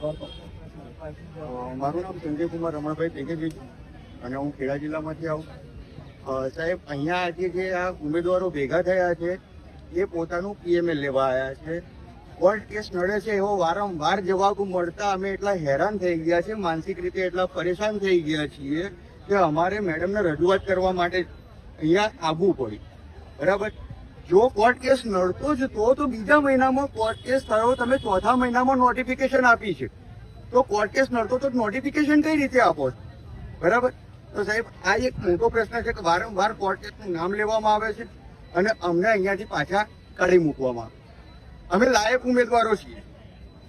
મારું નામ સંજય કુમાર રમણભાઈ ટેકેજી અને હું ખેડા જિલ્લામાંથી આવું. સાહેબ, અહીંયા આજે જે આ ઉમેદવારો ભેગા થયા છે એ પોતાનું પીએમએલ લેવા આવ્યા છે. કોર્ટ કેસ નડે છે એવો વારંવાર જવાબ મળતા અમે એટલા હેરાન થઈ ગયા છે, માનસિક રીતે એટલા પરેશાન થઈ ગયા છીએ કે અમારે મેડમને રજૂઆત કરવા માટે અહીંયા આવવું પડ્યું. બરાબર, જો કોર્ટ કેસ નડતો જ તો બીજા મહિનામાં કોર્ટ કેસ થયો, તમે ચોથા મહિનામાં નોટિફિકેશન આપી છે, તો કોર્ટ કેસ નડતો તો નોટિફિકેશન કઈ રીતે આપો છો? બરાબર, તો સાહેબ આ એક મોટો પ્રશ્ન છે કે વારંવાર કોર્ટ કેસનું નામ લેવામાં આવે છે અને અમને અહીંયાથી પાછા કાઢી મૂકવામાં આવે. અમે લાયક ઉમેદવારો છીએ,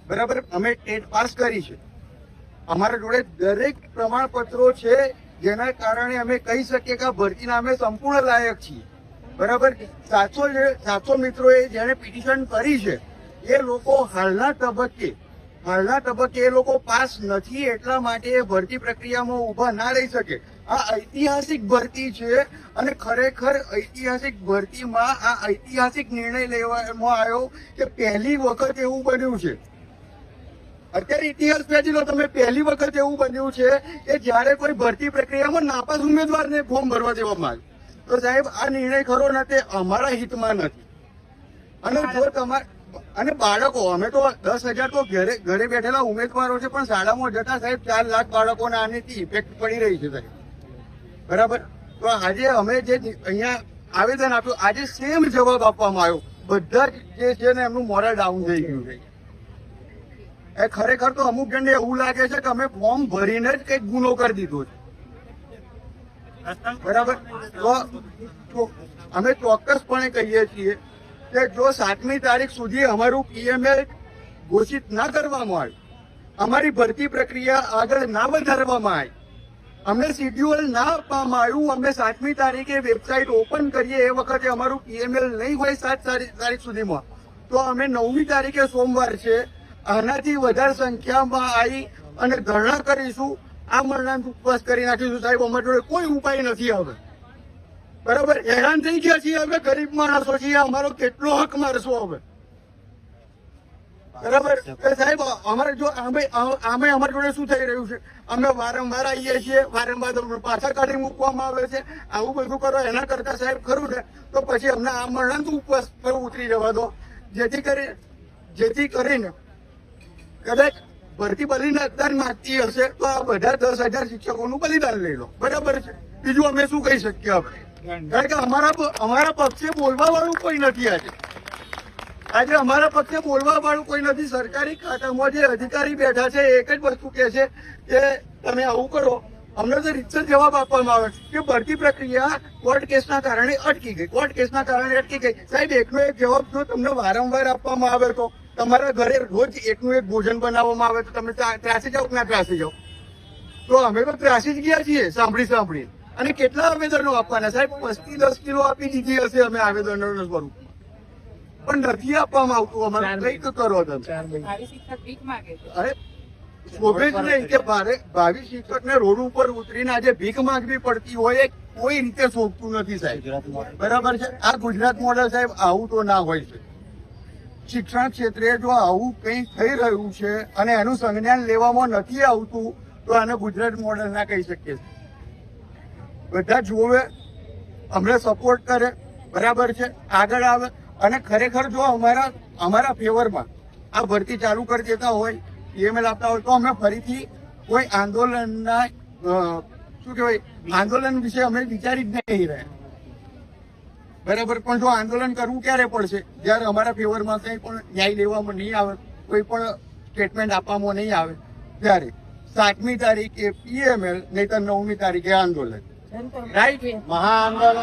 બરાબર, અમે ટેટ પાસ કરી છે, અમારા જોડે દરેક પ્રમાણપત્રો છે જેના કારણે અમે કહી શકીએ કે આ ભરતીના અમે સંપૂર્ણ લાયક છીએ. બરાબર, 700 મિત્રોએ જેને પિટિશન કરી છે એ લોકો હાલના તબક્કે એ લોકો પાસ નથી, એટલા માટે એ ભરતી પ્રક્રિયામાં ઊભા ના રહી શકે. આ ઐતિહાસિક ભરતી છે અને ખરેખર ઐતિહાસિક ભરતીમાં આ ઐતિહાસિક નિર્ણય લેવામાં આવ્યો કે પહેલી વખત એવું બન્યું છે. અત્યારે ઇતિહાસ પેજી લો તમે, પહેલી વખત એવું બન્યું છે કે જયારે કોઈ ભરતી પ્રક્રિયામાં નાપાસ ઉમેદવારને ફોર્મ ભરવા દેવામાં આવે. તો સાહેબ આ નિર્ણય ખરો નથી, અમારા હિતમાં નથી. અને જો તમારે અને બાળકો, અમે તો 10,000 તો ઘરે બેઠેલા ઉમેદવારો છે, પણ શાળામાં જતા સાહેબ 4 લાખ બાળકોને આનેથી ઇફેક્ટ પડી રહી છે સાહેબ. બરાબર, તો આજે અમે જે અહીંયા આવેદન આપ્યું, આજે સેમ જવાબ આપવામાં આવ્યો. બધા જે છે ને એમનું મોરલ ડાઉન થઈ ગયું છે. એ ખરેખર તો અમુક જણને એવું લાગે છે કે અમે ફોર્મ ભરીને જ કંઈક ગુનો કરી દીધો છે. બરાબર, તો અમે ચોક્કસપણે કહીએ છીએ કે જો 7મી તારીખ સુધી અમારું પીએમએલ ઘોષિત ના કરવામાં આવે, અમારી ભરતી પ્રક્રિયા આગળ ના વધારવામાં આવે, અમને શિડ્યુલ ના આપવામાં આવ્યું, અમે 7મી તારીખે વેબસાઇટ ઓપન કરીએ એ વખતે અમારું પીએમએલ નહીં હોય 7 તારીખ સુધીમાં, તો અમે 9મી તારીખે સોમવાર છે આનાથી વધારે સંખ્યામાં આવી અને ધરણા કરીશું, આ મરણાંત ઉપવાસ કરી નાખીશું. સાહેબ, અમારી જોડે કોઈ ઉપાય નથી હવે. બરાબર, હેરાન થઈ ગયા છીએ અમે, ગરીબ માણસો છીએ, અમારો કેટલો હક મારશો હવે? બરાબર સાહેબ, અમારે જો આમે અમારી જોડે શું થઈ રહ્યું છે, અમે વારંવાર આવીએ છીએ, વારંવાર પાછા કાઢી મૂકવામાં આવે છે. આવું બધું કરો એના કરતા સાહેબ ખરું છે તો પછી અમને આ મરણાંત ઉપવાસ પર ઉતરી જવા દો, જેથી કરીને કદાચ ભરતી બલિદાન માંગતી હશે તો આ બધા 10,000 શિક્ષકોનું બલિદાન લઈ લો. બરાબર છે, બીજું અમે શું કહી શકીએ આપણે? કારણ કે અમારા પક્ષે બોલવા વાળું કોઈ નથી. આજે અમારા પક્ષે બોલવા વાળું કોઈ નથી. સરકારી ખાતામાં જે અધિકારી બેઠા છે એક જ વસ્તુ કહે છે કે તમે આવું કરો. અમને તો રીતસર જવાબ આપવામાં આવે કે ભરતી પ્રક્રિયા કોર્ટ કેસના કારણે અટકી ગઈ. સાહેબ, એકનો એક જવાબ જો તમને વારંવાર આપવામાં આવે તો તમારા ઘરે રોજ એકનું એક ભોજન બનાવવામાં આવે તો તમે ત્રાસી જાઓ કે ના ત્રાસી જાઓ? તો અમે તો ત્રાસી જ ગયા છીએ સાંભળી. અને કેટલા આવેદનો આપવાના સાહેબ? 5-10 કિલો આપી દીધી હશે અમે આવેદનોનું સ્વરૂપ, પણ નથી આપવામાં આવતું. અમારે કઈક કરો તમે. અરે શોભે જ નહીં કે ભાવિ શિક્ષકને રોડ ઉપર ઉતરીને આજે ભીખ માંગવી પડતી હોય, કોઈ રીતે શોભતું નથી સાહેબ. બરાબર છે, આ ગુજરાત મોડેલ સાહેબ આવું તો ના હોય છે. શિક્ષણ ક્ષેત્રે જો આવું કંઈ થઈ રહ્યું છે અને એનું સંજ્ઞાન લેવામાં નથી આવતું તો આને ગુજરાત મોડેલ ના કહી શકીએ. બધા જોવે, અમને સપોર્ટ કરે, બરાબર છે, આગળ આવે અને ખરેખર જો અમારા ફેવરમાં આ ભરતી ચાલુ કરી દેતા હોય, પીએમએલ આપતા હોય તો અમે ફરીથી કોઈ આંદોલન વિશે અમે વિચારી જ નહીં રહ્યા. બરાબર, પણ જો આંદોલન કરવું ક્યારે પડશે? જયારે અમારા ફેવરમાં કંઈ પણ ન્યાય લેવામાં નહીં આવે, કોઈ પણ સ્ટેટમેન્ટ આપવામાં નહીં આવે ત્યારે. 7મી તારીખે પીએમએલ, નહીં તો 9મી તારીખે આંદોલન. રાઈટ, મહા આંદોલન.